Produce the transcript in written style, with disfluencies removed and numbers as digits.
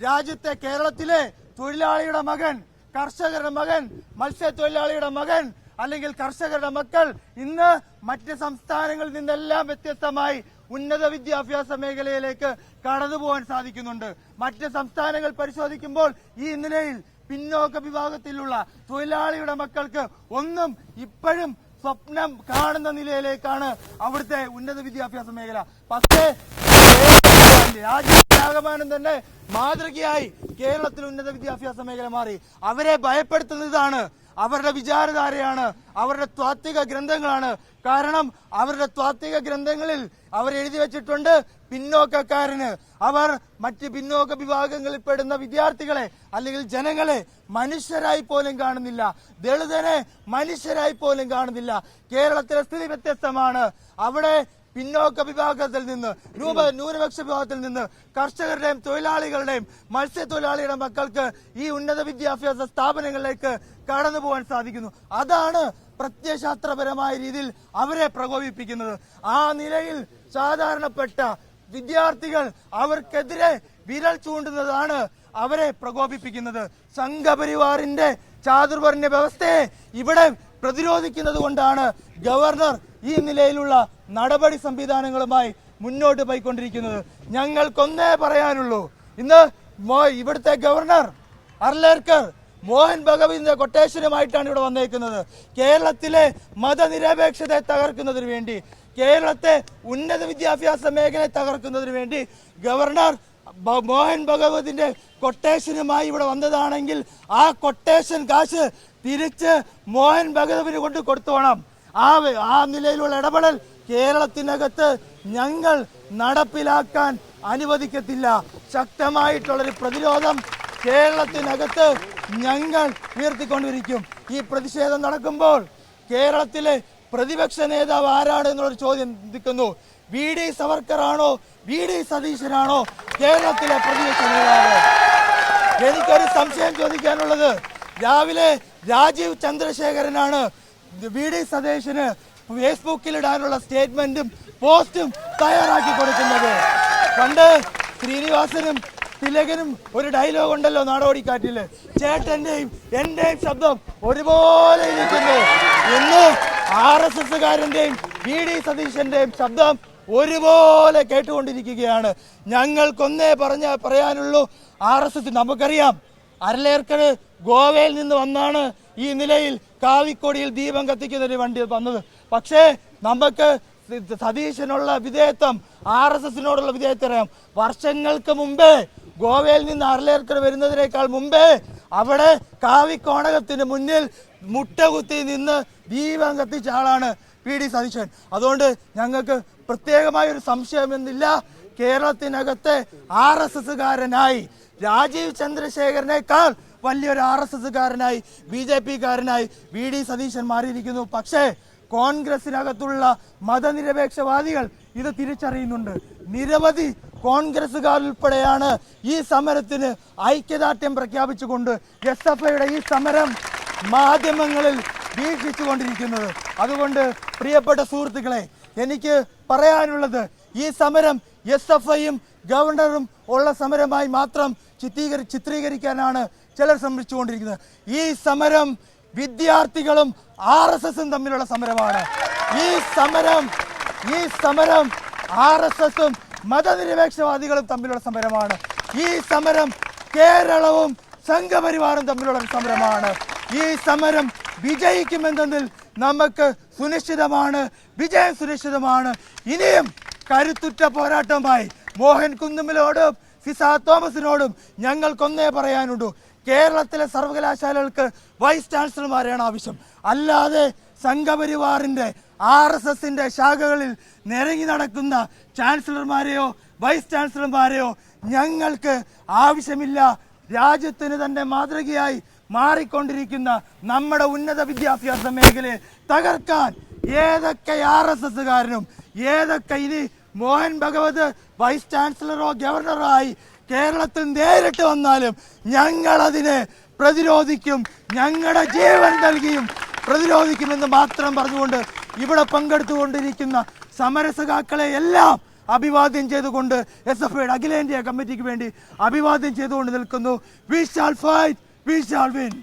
രാജ്യത്തെ കേരളത്തിലെ തൊഴിലാളിയുടെ മകൻ, കർഷകരുടെ മകൻ, മത്സ്യത്തൊഴിലാളിയുടെ മകൻ അല്ലെങ്കിൽ കർഷകരുടെ മക്കൾ ഇന്ന് മറ്റ് സംസ്ഥാനങ്ങളിൽ നിന്നെല്ലാം വ്യത്യസ്തമായി ഉന്നത വിദ്യാഭ്യാസ മേഖലയിലേക്ക് കടന്നുപോകാൻ സാധിക്കുന്നുണ്ട്. മറ്റ് സംസ്ഥാനങ്ങൾ പരിശോധിക്കുമ്പോൾ ഈ നിലയിൽ പിന്നോക്ക വിഭാഗത്തിലുള്ള തൊഴിലാളിയുടെ മക്കൾക്ക് ഒന്നും ഇപ്പോഴും സ്വപ്നം കാണുന്ന നിലയിലേക്കാണ് അവിടുത്തെ ഉന്നത വിദ്യാഭ്യാസ മേഖല. പക്ഷേ രാജ്യത്താകമാനം തന്നെ മാതൃകയായി കേരളത്തിൽ ഉന്നത വിദ്യാഭ്യാസ മേഖല മാറി. അവരെ ഭയപ്പെടുത്തുന്നതാണ് അവരുടെ വിചാരധാരയാണ്, അവരുടെ താത്വിക ഗ്രന്ഥങ്ങളാണ്. കാരണം അവരുടെ താത്വിക ഗ്രന്ഥങ്ങളിൽ അവർ എഴുതി വെച്ചിട്ടുണ്ട്, പിന്നോക്കക്കാരന്, അവർ മറ്റ് പിന്നോക്ക വിഭാഗങ്ങളിൽ പെടുന്ന വിദ്യാർത്ഥികളെ അല്ലെങ്കിൽ ജനങ്ങളെ മനുഷ്യരായി പോലും കാണുന്നില്ല, ദളിതനെ മനുഷ്യരായി പോലും കാണുന്നില്ല. കേരളത്തിലെ സ്ഥിതി വ്യത്യസ്തമാണ്. അവിടെ പിന്നോക്ക വിഭാഗത്തിൽ നിന്ന്, ന്യൂനപക്ഷ വിഭാഗത്തിൽ നിന്ന് കർഷകരുടെയും തൊഴിലാളികളുടെയും മത്സ്യത്തൊഴിലാളിയുടെ മക്കൾക്ക് ഈ ഉന്നത വിദ്യാഭ്യാസ സ്ഥാപനങ്ങളിലേക്ക് കടന്നു പോകാൻ സാധിക്കുന്നു. അതാണ് പ്രത്യയശാസ്ത്രപരമായ രീതിയിൽ അവരെ പ്രകോപിപ്പിക്കുന്നത്. ആ നിലയിൽ സാധാരണപ്പെട്ട വിദ്യാർത്ഥികൾ അവർക്കെതിരെ വിരൽ ചൂണ്ടുന്നതാണ് അവരെ പ്രകോപിപ്പിക്കുന്നത്. സംഘപരിവാറിന്റെ ചാതുർവർണ്ണ വ്യവസ്ഥയെ ഇവിടെ പ്രതിരോധിക്കുന്നത് കൊണ്ടാണ് ഗവർണർ ഈ നിലയിലുള്ള നടപടി സംവിധാനങ്ങളുമായി മുന്നോട്ട് പോയിക്കൊണ്ടിരിക്കുന്നത്. ഞങ്ങൾക്കൊന്നേ പറയാനുള്ളൂ, ഇന്ന് ഇവിടുത്തെ ഗവർണർ അർലേക്കർ മോഹൻ ഭഗവതിന്റെ കൊട്ടേഷനുമായിട്ടാണ് ഇവിടെ വന്നേക്കുന്നത്. കേരളത്തിലെ മതനിരപേക്ഷതയെ തകർക്കുന്നതിന് വേണ്ടി, കേരളത്തെ ഉന്നത വിദ്യാഭ്യാസ മേഖലയെ തകർക്കുന്നതിന് വേണ്ടി ഗവർണർ മോഹൻ ഭഗവതിന്റെ കൊട്ടേഷനുമായി ഇവിടെ വന്നതാണെങ്കിൽ ആ കൊട്ടേഷൻ കാശ് തിരിച്ച് മോഹൻ ഭഗവതിന് കൊണ്ട് കൊടുത്തോണം. ആ നിലയിലുള്ള ഇടപെടൽ കേരളത്തിനകത്ത് ഞങ്ങൾ നടപ്പിലാക്കാൻ അനുവദിക്കത്തില്ല. ശക്തമായിട്ടുള്ളൊരു പ്രതിരോധം കേരളത്തിനകത്ത് ഞങ്ങൾ ഉയർത്തിക്കൊണ്ടിരിക്കും. ഈ പ്രതിഷേധം നടക്കുമ്പോൾ കേരളത്തിലെ പ്രതിപക്ഷ നേതാവ് ആരാണ് എന്നുള്ളൊരു ചോദ്യം നിൽക്കുന്നു. വി.ഡി. സവർക്കറാണോ, വി.ഡി. സതീശനാണോ കേരളത്തിലെ പ്രതിപക്ഷ നേതാവ്? എനിക്കൊരു സംശയം ചോദിക്കാനുള്ളത്, രാവിലെ രാജീവ് ചന്ദ്രശേഖരനാണ് വി.ഡി. സതീശന് ഫേസ്ബുക്കിൽ ഇടാനുള്ള സ്റ്റേറ്റ്മെന്റും പോസ്റ്റും തയ്യാറാക്കി കൊടുക്കുന്നത്. പണ്ട് ശ്രീനിവാസനും തിലകനും ഒരു ഡയലോഗ് ഉണ്ടല്ലോ നാടോടിക്കാറ്റില്, ചേട്ടന്റെയും എന്റെയും ശബ്ദം ഒരുപോലെ ഇരിക്കുന്നു എന്ന്. RSSകാരന്റെയും വി.ഡി. സതീശന്റെയും ശബ്ദം ഒരുപോലെ കേട്ടുകൊണ്ടിരിക്കുകയാണ്. ഞങ്ങൾക്കൊന്നേ പറയാനുള്ളൂ, RSS നമുക്കറിയാം, അർലേക്കർ ഗോവയിൽ നിന്ന് വന്നാണ് ഈ നിലയിൽ കാവിക്കൊടിയിൽ ദീപം കത്തിക്കുന്ന ഒരു വണ്ടി വന്നത്. പക്ഷേ നമുക്ക് സതീശനുള്ള വിധേയത്വം, RSSനോടുള്ള വിധേയത്വം അറിയാം. വർഷങ്ങൾക്ക് മുമ്പേ ഗോവയിൽ നിന്ന് അർലേക്കർ വരുന്നതിനേക്കാൾ മുമ്പേ അവിടെ കാവിക്കോണകത്തിന് മുന്നിൽ മുട്ടകുത്തി നിന്ന് ദീപം കത്തിച്ച ആളാണ് വി.ഡി. സതീശൻ. അതുകൊണ്ട് ഞങ്ങൾക്ക് പ്രത്യേകമായ ഒരു സംശയമെന്നില്ല, കേരളത്തിനകത്തെ RSSകാരനായി രാജീവ് ചന്ദ്രശേഖരനേക്കാൾ വലിയൊരു RSSകാരനായി BJPക്കാരനായി വി.ഡി. സതീശൻ മാറിയിരിക്കുന്നു. പക്ഷേ കോൺഗ്രസിനകത്തുള്ള മതനിരപേക്ഷവാദികൾ ഇത് തിരിച്ചറിയുന്നുണ്ട്. നിരവധി കോൺഗ്രസുകാർ ഉൾപ്പെടെയാണ് ഈ സമരത്തിന് ഐക്യദാർഢ്യം പ്രഖ്യാപിച്ചുകൊണ്ട് SFIയുടെ ഈ സമരം മാധ്യമങ്ങളിൽ വീക്ഷിച്ചുകൊണ്ടിരിക്കുന്നത്. അതുകൊണ്ട് പ്രിയപ്പെട്ട സുഹൃത്തുക്കളെ, എനിക്ക് പറയാനുള്ളത്, ഈ സമരം SFIയും ഗവർണറും ഉള്ള സമരമായി മാത്രം ചിത്രീകരിക്കാനാണ് ചിലർ ശ്രമിച്ചുകൊണ്ടിരിക്കുന്നത്. ഈ സമരം വിദ്യാർത്ഥികളും RSSും തമ്മിലുള്ള സമരമാണ്. ഈ സമരം RSSും മതനിരപേക്ഷവാദികളും തമ്മിലുള്ള സമരമാണ്. ഈ സമരം കേരളവും സംഘപരിവാറും തമ്മിലുള്ള സമരമാണ്. ഈ സമരം വിജയിക്കുമെന്നതിൽ നമുക്ക് സുനിശ്ചിതമാണ്, വിജയം സുനിശ്ചിതമാണ്. ഇനിയും കരുത്തുറ്റ പോരാട്ടമായി മോഹൻ കുന്നുമ്മലോടും സിസ തോമസിനോടും ഞങ്ങൾക്കൊന്നേ പറയാനുള്ളൂ, കേരളത്തിലെ സർവകലാശാലകൾക്ക് വൈസ് ചാൻസലർമാരെയാണ് ആവശ്യം. അല്ലാതെ സംഘപരിവാറിന്റെ RSSന്റെ ശാഖകളിൽ നിരങ്ങി നടക്കുന്ന ചാൻസലർമാരെയോ വൈസ് ചാൻസലർമാരെയോ ഞങ്ങൾക്ക് ആവശ്യമില്ല. രാജ്യത്തിന് തന്നെ മാതൃകയായി മാറിക്കൊണ്ടിരിക്കുന്ന നമ്മുടെ ഉന്നത വിദ്യാഭ്യാസ മേഖലയെ തകർക്കാൻ ഏതൊക്കെ RSSകാരനും, ഏതൊക്കെ ഇനി മോഹൻ ഭഗവത് വൈസ് ചാൻസലറോ ഗവർണറോ ആയി കേരളത്തിൽ നേരിട്ട് വന്നാലും ഞങ്ങൾ അതിനെ പ്രതിരോധിക്കും, ഞങ്ങളുടെ ജീവൻ നൽകിയും പ്രതിരോധിക്കുമെന്ന് മാത്രം പറഞ്ഞുകൊണ്ട് ഇവിടെ പങ്കെടുത്തുകൊണ്ടിരിക്കുന്ന സമരസഖാക്കളെ എല്ലാം അഭിവാദ്യം ചെയ്തുകൊണ്ട് SFIയുടെ അഖിലേന്ത്യാ കമ്മിറ്റിക്ക് വേണ്ടി അഭിവാദ്യം ചെയ്തുകൊണ്ട് നിൽക്കുന്നു. We shall fight, we shall win.